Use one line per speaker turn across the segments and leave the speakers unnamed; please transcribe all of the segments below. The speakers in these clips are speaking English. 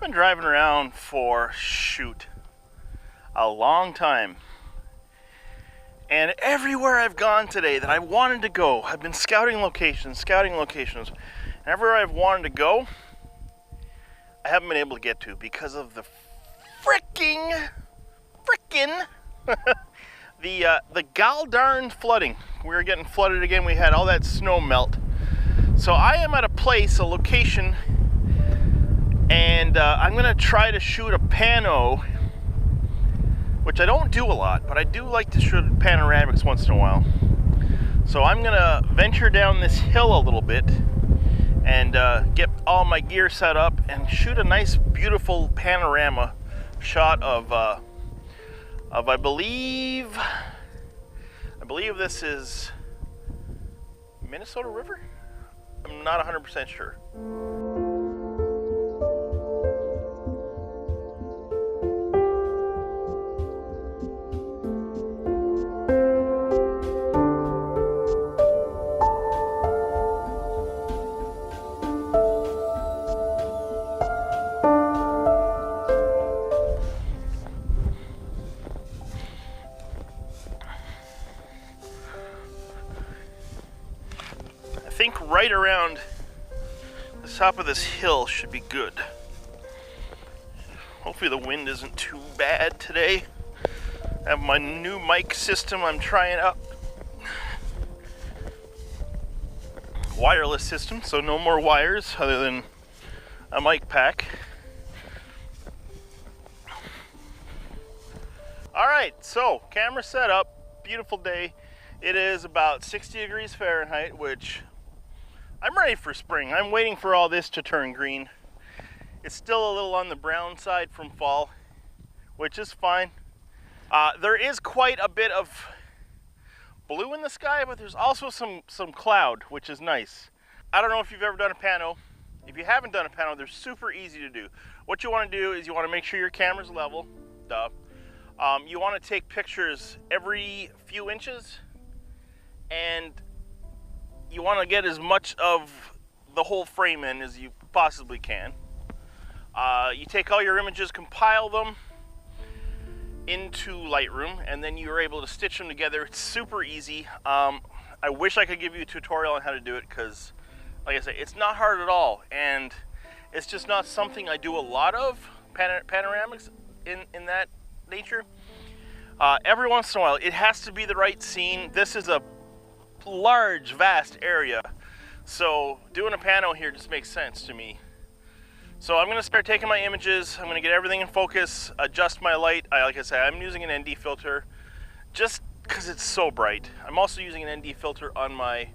been driving around for, a long time. And everywhere I've gone today that I wanted to go, I've been scouting locations. And everywhere I've wanted to go, I haven't been able to get to because of the frickin' the goldarn flooding. We were getting flooded again. We had all that snow melt. So I am at a location, and I'm gonna try to shoot a pano, which I don't do a lot, but I do like to shoot panoramics once in a while. So I'm gonna venture down this hill a little bit and get all my gear set up and shoot a nice, beautiful panorama shot of I believe this is Minnesota River? I'm not 100% sure. I think right around the top of this hill should be good. Hopefully the wind isn't too bad today. I have my new mic system I'm trying out. Wireless system, so no more wires other than a mic pack. Alright, so camera set up, beautiful day. It is about 60 degrees Fahrenheit, which I'm ready for spring. I'm waiting for all this to turn green. It's still a little on the brown side from fall, which is fine. There is quite a bit of blue in the sky, but there's also some cloud, which is nice. I don't know if you've ever done a pano. If you haven't done a pano, they're super easy to do. What you want to do is you want to make sure your camera's level. You want to take pictures every few inches, and you want to get as much of the whole frame in as you possibly can. You take all your images, compile them into Lightroom, and then you're able to stitch them together. It's super easy. I wish I could give you a tutorial on how to do it because, like I say, it's not hard at all, and it's just not something I do a lot of, panoramics in that nature. Every once in a while, it has to be the right scene. This is a large, vast area, so doing a pano here just makes sense to me. So I'm going to start taking my images. I'm going to get everything in focus, adjust my light. Like I said, I'm using an ND filter just because it's so bright. I'm also using an ND filter on my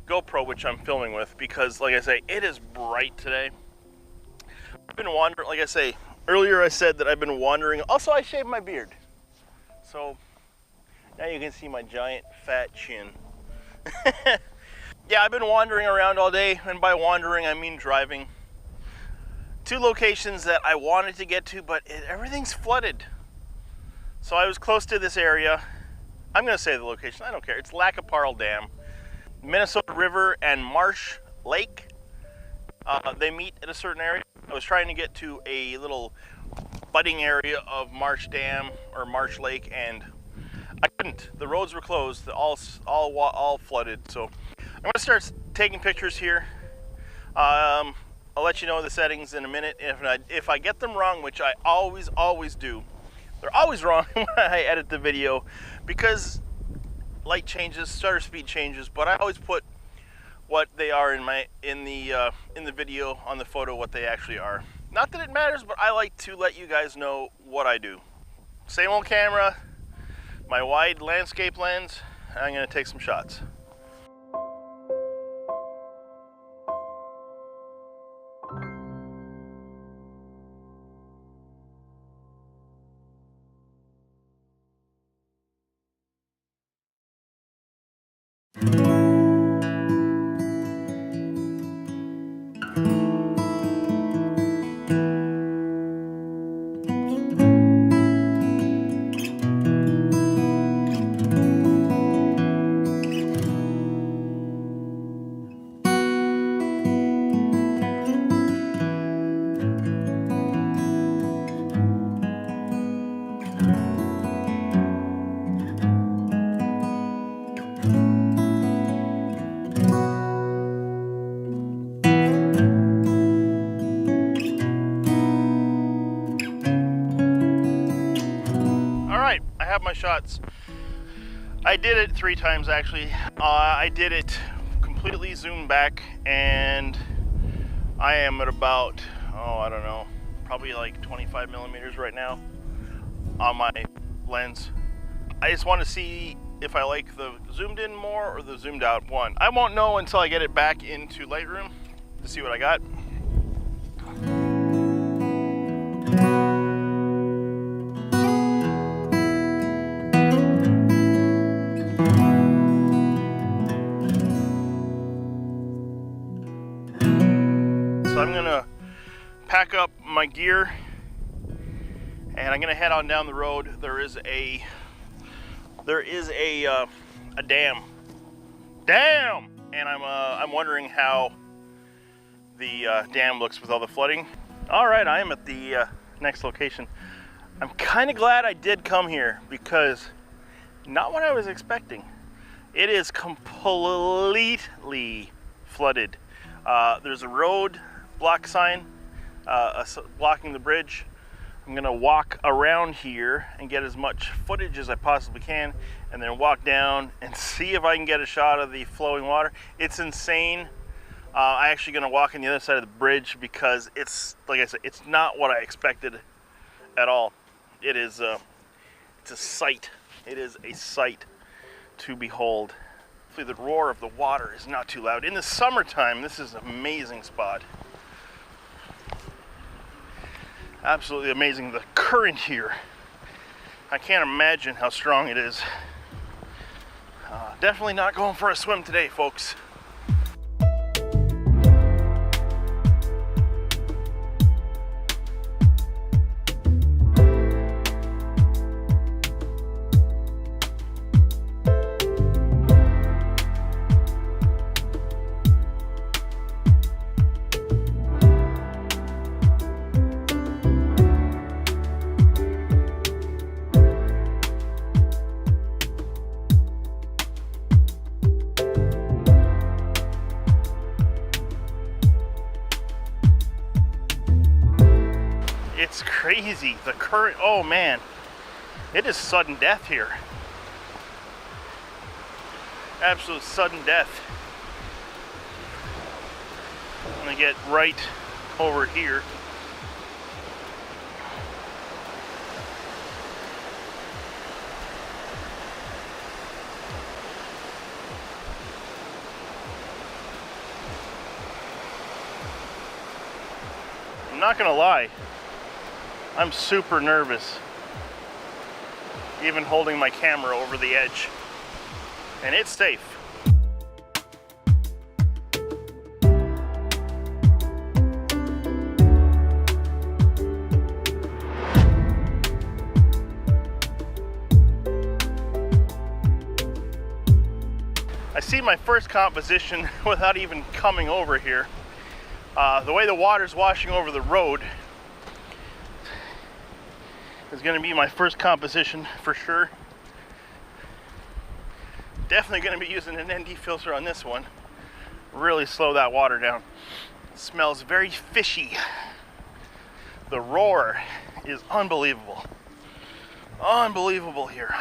GoPro, which I'm filming with, because like I say, it is bright today. I've been wandering, like I say, earlier I said that I've been wandering. Also, I shaved my beard, so now you can see my giant fat chin. Yeah, I've been wandering around all day, and by wandering I mean driving. Two locations that I wanted to get to, but everything's flooded. So I was close to this area. I'm going to say the location, I don't care. It's Lac Qui Parle Dam. Minnesota River and Marsh Lake. They meet at a certain area. I was trying to get to a little budding area of Marsh Dam or Marsh Lake, and I couldn't. The roads were closed, all flooded. So I'm going to start taking pictures here. I'll let you know the settings in a minute. If I get them wrong, which I always do, they're always wrong when I edit the video because light changes, shutter speed changes. But I always put what they are in the video on the photo, what they actually are. Not that it matters, but I like to let you guys know what I do. Same old camera, my wide landscape lens. I'm going to take some shots. have my shots. I did it 3 times actually. I did it completely zoomed back, and I am at about, oh, I don't know, probably like 25 millimeters right now on my lens. I just want to see if I like the zoomed in more or the zoomed out one. I won't know until I get it back into Lightroom to see what I got. So I'm gonna pack up my gear and I'm gonna head on down the road. There is a dam, and I'm wondering how the dam looks with all the flooding. All right, I am at the next location. I'm kind of glad I did come here because not what I was expecting. It is completely flooded. There's a road block sign blocking the bridge. I'm gonna walk around here and get as much footage as I possibly can, and then walk down and see if I can get a shot of the flowing water. It's insane. I'm actually gonna walk on the other side of the bridge because it's, like I said, it's not what I expected at all. It is it's a sight. It is a sight to behold. Hopefully the roar of the water is not too loud. In the summertime, this is an amazing spot. Absolutely amazing. The current here, I can't imagine how strong it is. Definitely not going for a swim today, folks. It's crazy, the current, oh man, it is sudden death here. Absolute sudden death. I'm gonna get right over here. I'm not gonna lie, I'm super nervous, even holding my camera over the edge, and it's safe. I see my first composition without even coming over here. The way the water's washing over the road is going to be my first composition for sure. Definitely going to be using an ND filter on this one. Really slow that water down. It smells very fishy. The roar is unbelievable. Unbelievable here.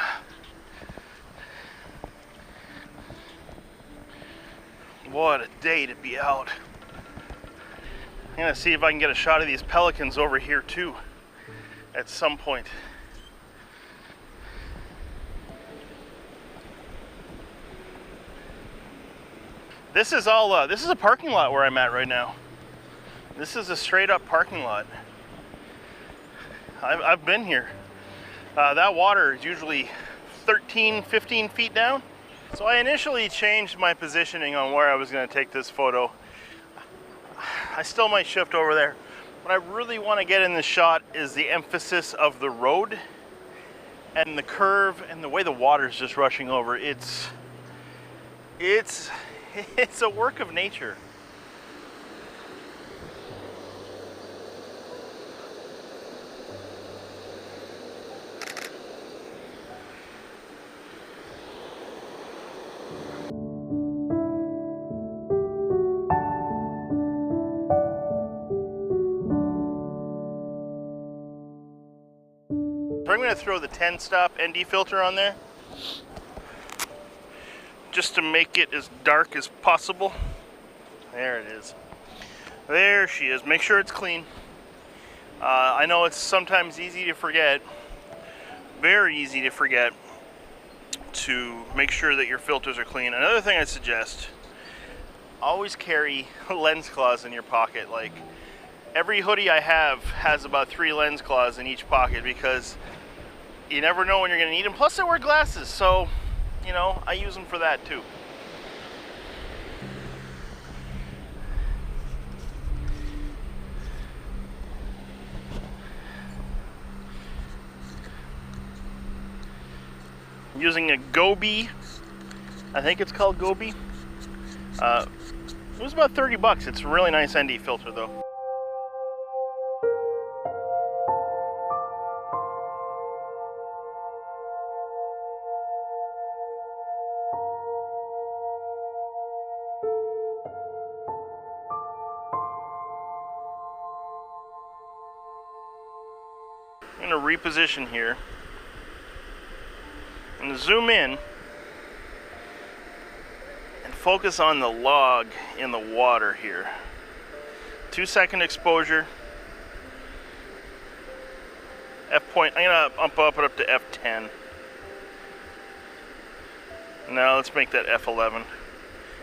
What a day to be out. I'm gonna see if I can get a shot of these pelicans over here too at some point. This is all, this is a parking lot where I'm at right now. This is a straight up parking lot. I've been here. That water is usually 13, 15 feet down. So I initially changed my positioning on where I was gonna take this photo. I still might shift over there. What I really want to get in the shot is the emphasis of the road and the curve and the way the water is just rushing over. It's a work of nature. So I'm going to throw the 10 stop ND filter on there, just to make it as dark as possible. There it is. There she is. Make sure it's clean. I know it's sometimes easy to forget, very easy to forget, to make sure that your filters are clean. Another thing I suggest, always carry lens cloths in your pocket. Like, every hoodie I have has about 3 lens cloths in each pocket, because you never know when you're going to need them. Plus I wear glasses, so, you know, I use them for that too. I'm using a Gobi, I think it's called Gobi. It was about 30 bucks. It's a really nice ND filter though. I'm going to reposition here and zoom in and focus on the log in the water here. 2-second exposure. F point, I'm going to bump it up to F10. Now let's make that F11,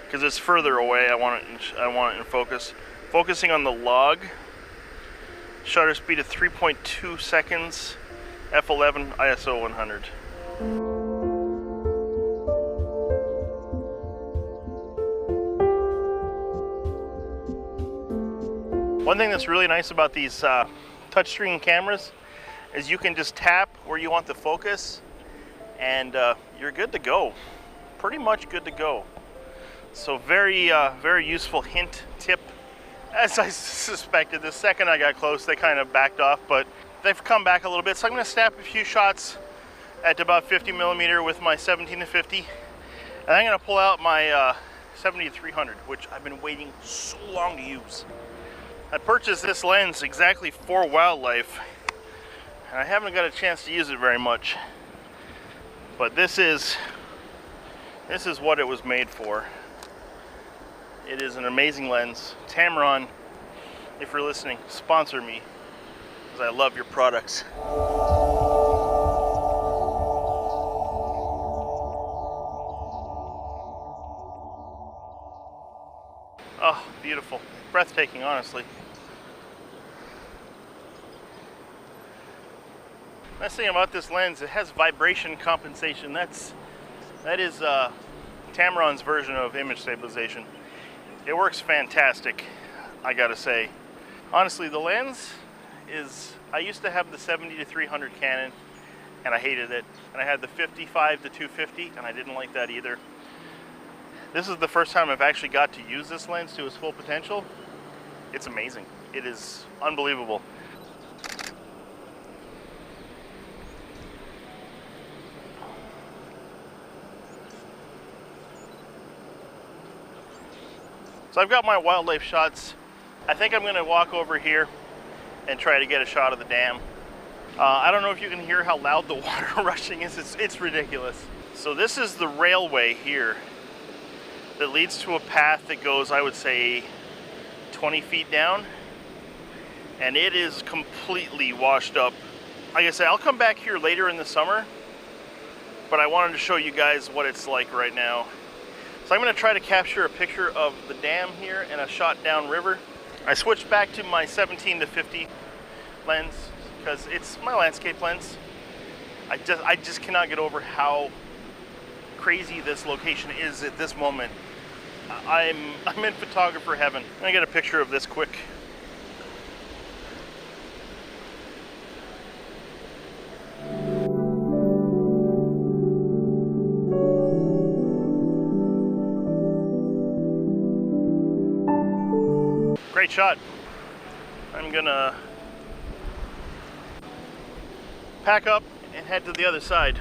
because it's further away. I want it in focus. Focusing on the log. Shutter speed of 3.2 seconds. F11, ISO 100. One thing that's really nice about these touchscreen cameras is you can just tap where you want the focus, and you're good to go. Pretty much good to go. So very useful hint, tip. As I suspected, the second I got close, they kind of backed off, but they've come back a little bit. So I'm going to snap a few shots at about 50 millimeter with my 17 to 50, and I'm going to pull out my 70 to 300, which I've been waiting so long to use. I purchased this lens exactly for wildlife, and I haven't got a chance to use it very much. But this is what it was made for. It is an amazing lens. Tamron, if you're listening, sponsor me, because I love your products. Oh, beautiful. Breathtaking, honestly. Nice thing about this lens, it has vibration compensation. That is Tamron's version of image stabilization. It works fantastic, I gotta say. Honestly, the lens is, I used to have the 70 to 300 Canon, and I hated it. And I had the 55 to 250, and I didn't like that either. This is the first time I've actually got to use this lens to its full potential. It's amazing. It is unbelievable. So I've got my wildlife shots. I think I'm going to walk over here and try to get a shot of the dam. I don't know if you can hear how loud the water rushing is. It's ridiculous. So this is the railway here that leads to a path that goes, I would say, 20 feet down. And it is completely washed up. Like I said, I'll come back here later in the summer, but I wanted to show you guys what it's like right now. So I'm going to try to capture a picture of the dam here and a shot downriver. I switched back to my 17 to 50 lens because it's my landscape lens. I just cannot get over how crazy this location is at this moment. I'm in photographer heaven. I'm going to get a picture of this quick. Great shot. I'm gonna pack up and head to the other side.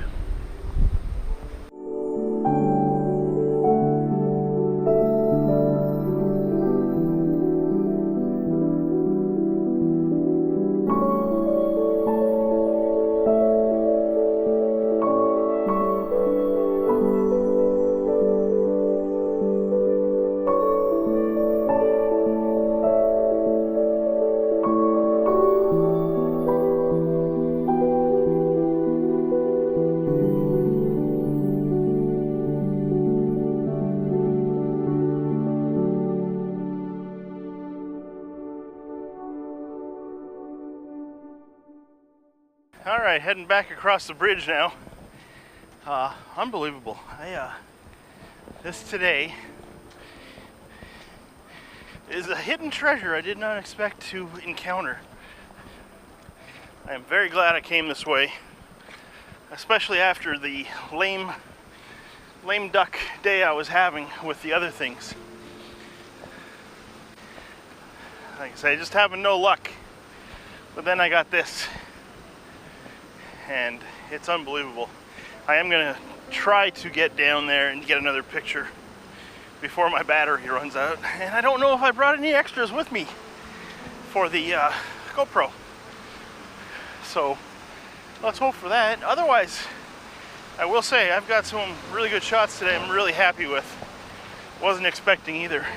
right, heading back across the bridge now. Unbelievable. This today is a hidden treasure I did not expect to encounter. I am very glad I came this way, especially after the lame duck day I was having with the other things. Like I say, just having no luck. But then I got this, and it's unbelievable. I am gonna try to get down there and get another picture before my battery runs out. And I don't know if I brought any extras with me for the GoPro. So let's hope for that. Otherwise, I will say I've got some really good shots today I'm really happy with. Wasn't expecting either.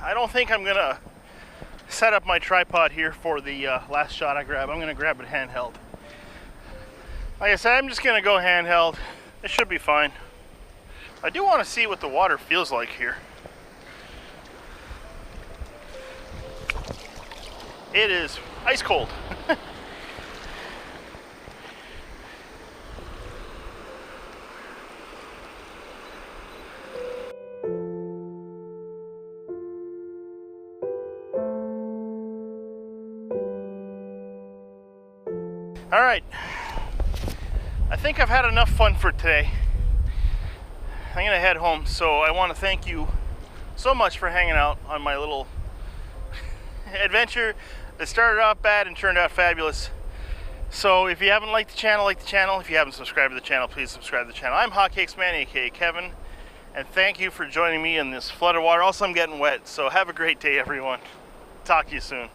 I don't think I'm gonna set up my tripod here for the last shot I grab. I'm gonna grab it handheld. Like I said, I'm just gonna go handheld. It should be fine. I do want to see what the water feels like here. It is ice cold. All right, I think I've had enough fun for today. I'm gonna head home, so I want to thank you so much for hanging out on my little adventure that started off bad and turned out fabulous. So if you haven't liked the channel, like the channel. If you haven't subscribed to the channel, please subscribe to the channel. I'm Hotcakesman, aka Kevin, and thank you for joining me in this flood of water. Also, I'm getting wet, so have a great day, everyone. Talk to you soon.